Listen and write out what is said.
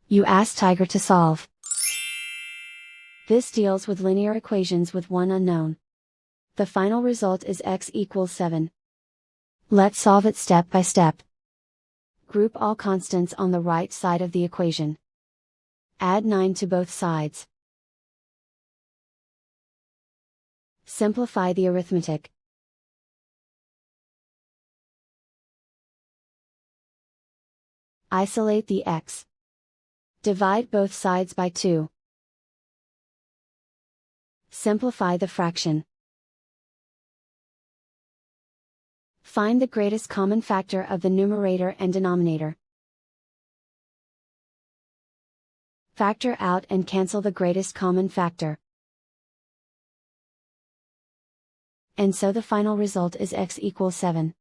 You ask Tiger to solve. This deals with linear equations with one unknown. The final result is x equals 7. Let's solve it step by step. Group all constants on the right side of the equation. Add 9 to both sides. Simplify the arithmetic. Isolate the x. Divide both sides by 2. Simplify the fraction. Find the greatest common factor of the numerator and denominator. Factor out and cancel the greatest common factor. And so the final result is x equals 7.